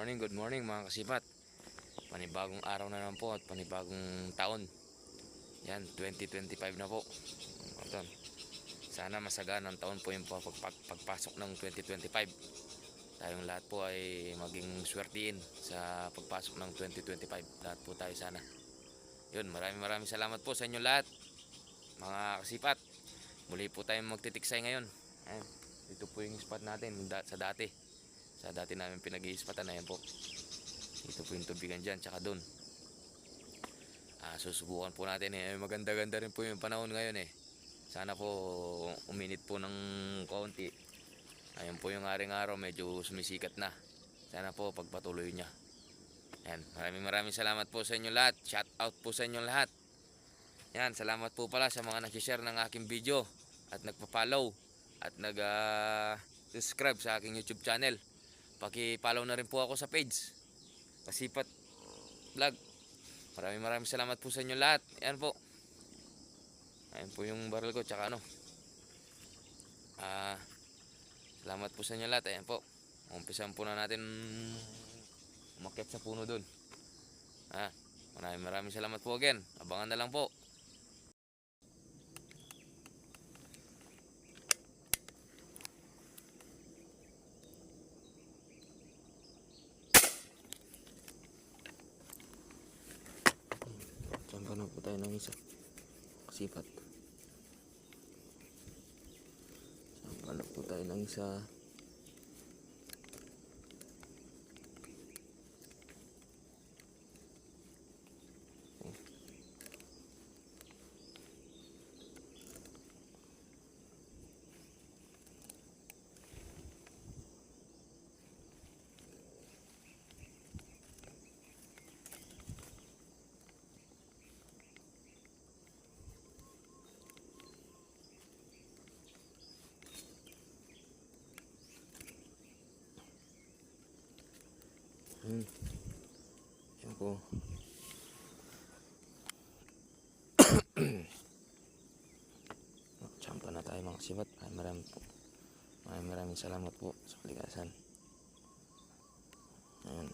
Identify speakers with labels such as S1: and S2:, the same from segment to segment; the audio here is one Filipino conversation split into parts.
S1: Good morning mga kasipat. Panibagong araw na naman po at panibagong taon. Yan, 2025 na po. Ito. Sana masagaan ang taon po yung pagpasok ng 2025. Tayong lahat po ay maging swertiin sa pagpasok ng 2025. Lahat po tayo sana. Yun, maraming salamat po sa inyo lahat, mga kasipat. Muli po tayong magtitiksay ngayon. Ayan, ito po yung spot natin sa dati. Sa dati namin pinag-i-spatan na yan po. Ito po yung tubigan dyan, tsaka dun. Susubukan po natin maganda-ganda rin po yung panahon ngayon Sana po uminit po ng kaunti. Ayun po yung aring araw, medyo sumisikat na. Sana po pagpatuloy niya. Yan, maraming salamat po sa inyo lahat. Shout out po sa inyo lahat. Yan, salamat po pala sa mga nag-share ng aking video at nagpa-follow at nag-subscribe sa aking YouTube channel. Paki-follow na rin po ako sa page Kasipat Vlog. Maraming salamat po sa inyo lahat. Ayan po. Ayan po yung barrel ko, tsaka salamat po sa inyo lahat. Ayan po. Umpisan po na natin umakyat sa puno dun. Maraming salamat po again. Abangan na lang po. Sampan na po tayo ng isa. Kasipat. Sampan na po tayo ng isa. Yan po. Champa na tayo mga sibat. Maraming salamat po sa kaligasan. Ayan.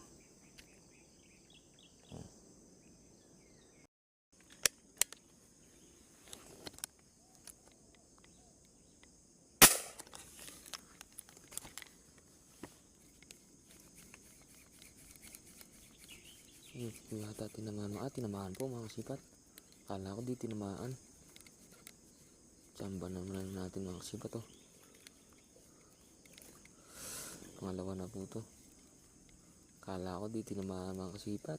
S1: Yata tinamaan. Tinamaan po mga kasipat. Kala ko di tinamaan. Tsamba naman natin mga kasipat Pangalawa na po to. Kala ko di tinamaan mga kasipat.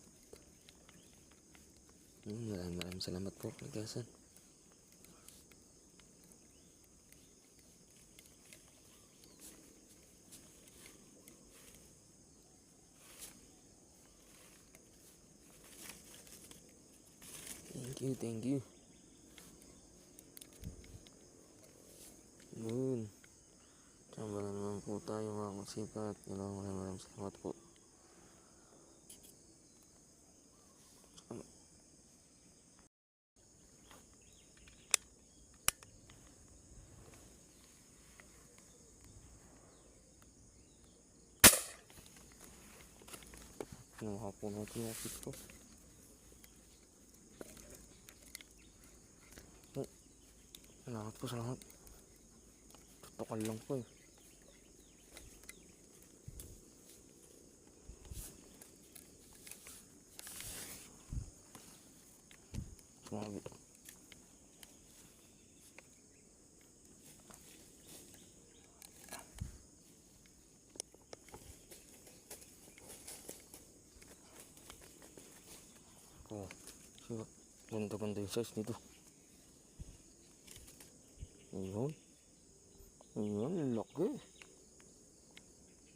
S1: Maraming salamat po kaligasan. Thank you. Yun. Tsamba na naman po tayo mga kasipat. Maraming salamat po. Kinuha po natin yung akit ko. Salamat. Tutukan lang po Sumabit. Ganda yung size nito. Ayan, laki.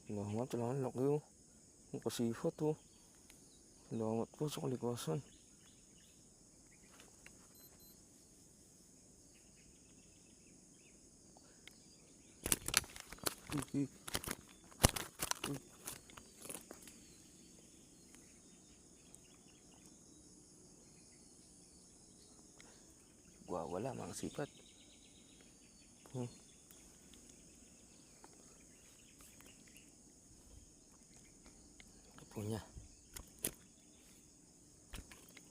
S1: Salamat, laki Ang kasifat Salamat po sa kalikasan. Wala mga sipat.
S2: po niya.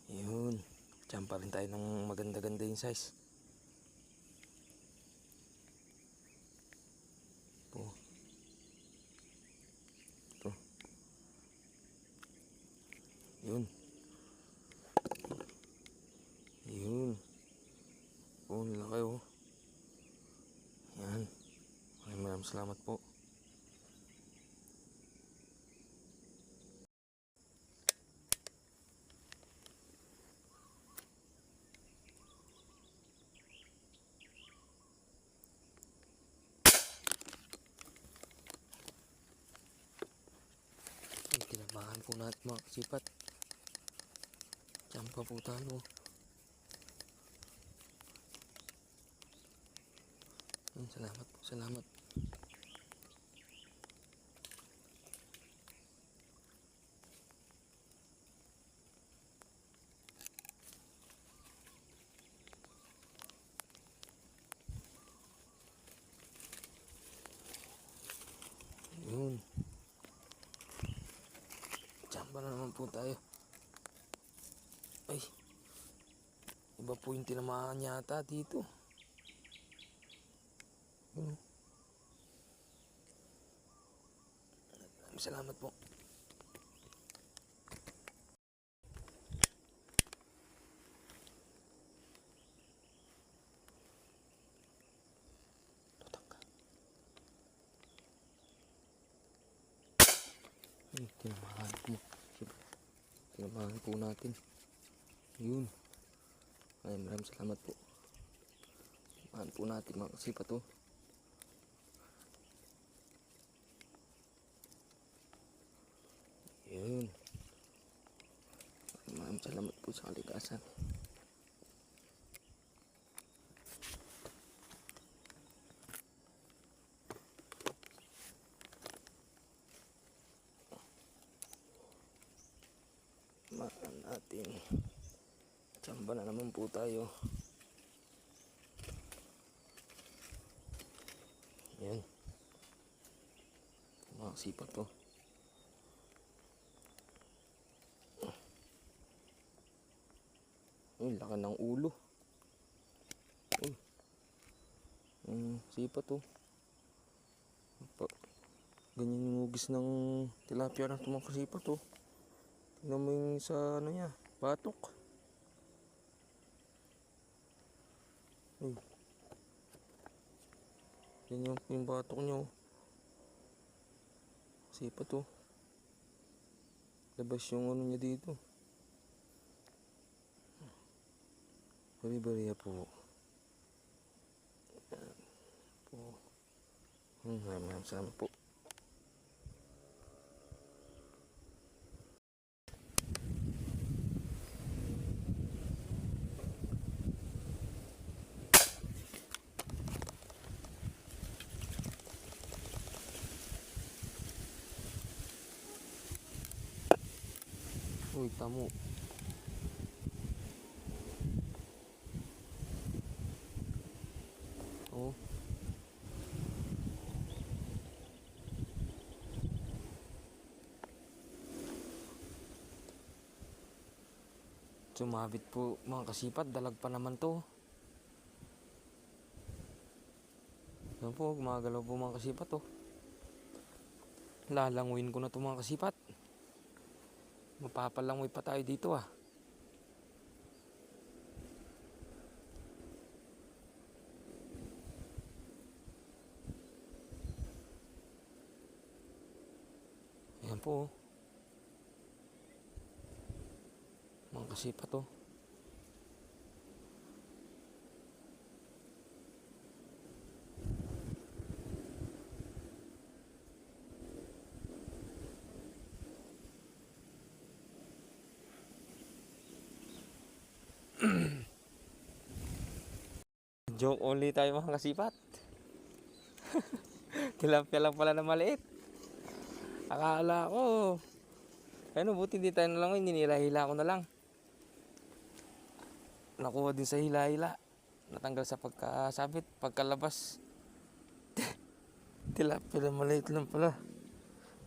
S2: Yun. Diyan pa rin tayo ng maganda-ganda yung size. Po. Ito. Yun. Yun. Oh, nilaki oh. Yan. Maraming salamat po. Kinabahan po natin mga kasipat. Diyan pa po tayo. Salamat po, salamat. Yun. Diyan pa na naman po tayo. Ay. Iba po yung tinamaan yata dito. Yun. Salamat po. Tinamahan po. Tinamahan po natin. Yun. Ay, maraming salamat po. Tinamahan po natin mga kasipat to. Yun. Maraming salamat po sa kalikasan. Maan natin. Tsamba na naman po tayo. Yan. Mga sipat to. Uy, laki ng ulo. Uy. Sipat to. Ganyan yung hugis ng tilapia ng mga kasipat to. Tingnan mo yung sa ano niya, batok. Uy. Yan yung batok niya oh. Sipat to. Labas yung ano niya dito. Bari-bariya po. Yan po. Maraming salamat po. Uy, tamo. Oh. Sumabit po mga kasipat, dalag pa naman to. Yan po, gumagalaw po mga kasipat to. Lalanguin ko na to mga kasipat. Mapapalangoy pa tayo dito ah. Ayan po. Mga kasipat to. Joke only tayo mga kasipat. Tilapia lang pala na maliit. Akala ko ano, buti hindi tayo nalangoy, ninila-hila ko na lang. Nakuha din sa hila-hila. Natanggal sa pagkasabit, pagkalabas. Tilapia na maliit lang pala.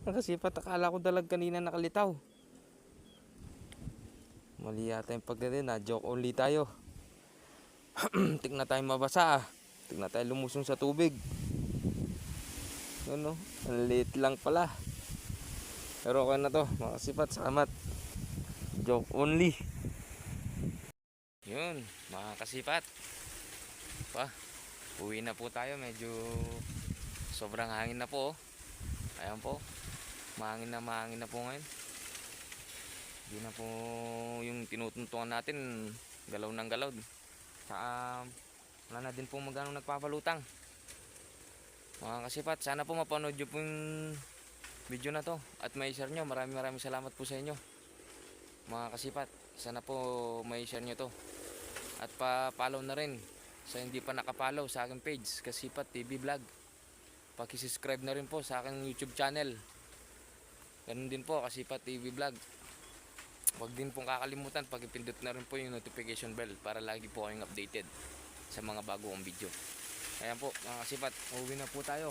S2: Nakasipat, akala ko dalag kanina nakalitaw. Mali yata yung pagdating na joke only tayo. Tignan tayo mabasa ah. Tignan tayo lumusong sa tubig. Ano, ang liit lang pala. Pero okay na to, mga kasipat, salamat. Joke only. Yun, mga kasipat. Pa, uwi na po tayo, medyo sobrang hangin na po. Ayan po, mahangin na po ngayon. Hindi na po yung tinutuntungan natin, galaw ng galaw. Saka wala na din po magano nagpapalutang. Mga kasipat, sana po mapanood nyo po yung video na to at may share nyo. Maraming salamat po sa inyo. Mga kasipat, sana po may share nyo to. At pa-follow na rin sa hindi pa nakapollow sa aking page, Kasipat TV Vlog. Paki-subscribe na rin po sa aking YouTube channel. Ganun din po, Kasipat TV Vlog. Huwag din pong kakalimutan, pag-ipindot na rin po yung notification bell para lagi po kayong updated sa mga bagong video. Ayan po, mga kasipat, uuwi na po tayo.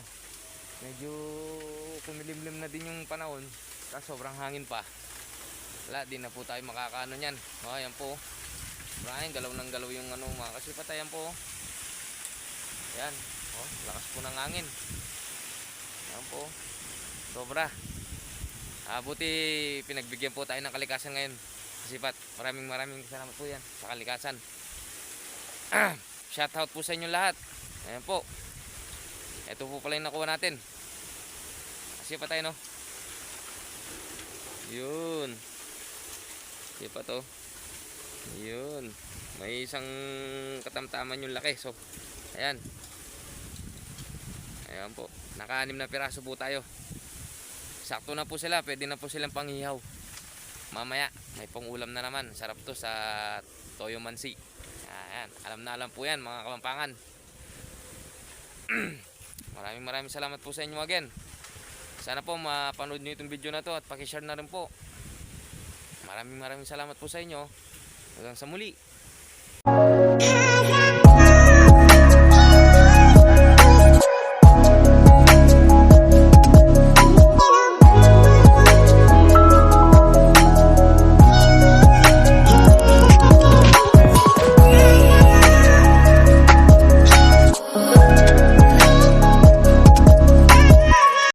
S2: Medyo kumilimlim na din yung panahon, kasi sobrang hangin pa. Wala, di na po tayo makakaano nyan. Ayan po, maraming galaw ng galaw yung ano, mga kasipat. Ayan po, ayan, lakas po ng hangin. Ayan po, sobra. Buti pinagbigyan po tayo ng kalikasan ngayon, kasipat. Maraming salamat po yan sa kalikasan. Shoutout po sa inyo lahat. Ayan po. Ito po pala yung nakuha natin. Kasi pa tayo, no? Yun. Kasi pa to. Yun. May isang katamtaman yung laki. So, ayan. Ayan po. Naka-6 na piraso po tayo. Sakto na po sila. Pwede na po silang panghihaw. Mamaya, may pang-ulam na naman. Sarap to sa toyo mansi. Ayan. Alam po yan, mga Kapampangan. Maraming salamat po sa inyo again. Sana po mapanood nyo itong video na to at pakishare na rin po. Maraming salamat po sa inyo. Hanggang sa muli.